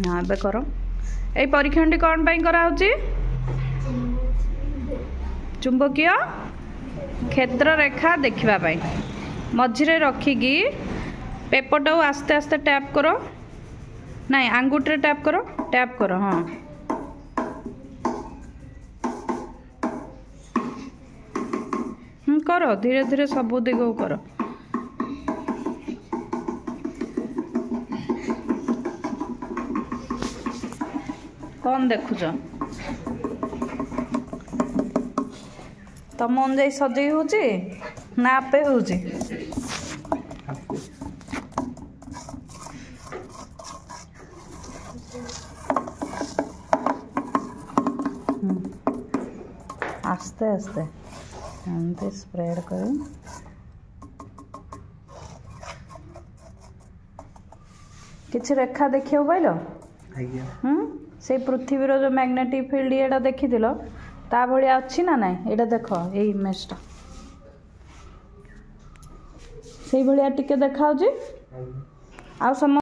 हाँ ए कर ये परीक्षण कौन पाई कराउची चुंबकीय क्षेत्र रेखा देखा मझिरे रखिकी पेपर टाऊ आस्ते आस्ते टैप करो नहीं आंगुठी टैप करो हाँ करो धीरे धीरे सब दिग कर कौन देखुच तम अनुजाई सजई होची ना आपे होची आस्ते आस्ते एमती स्प्रेड कर किसी रेखा देखिए पाइल से पृथ्वीर जो मैग्नेटिक फील्ड ये देखी ता भाया अच्छी ना ना ये देख ये इमेजटा से भाया टिके देखा आ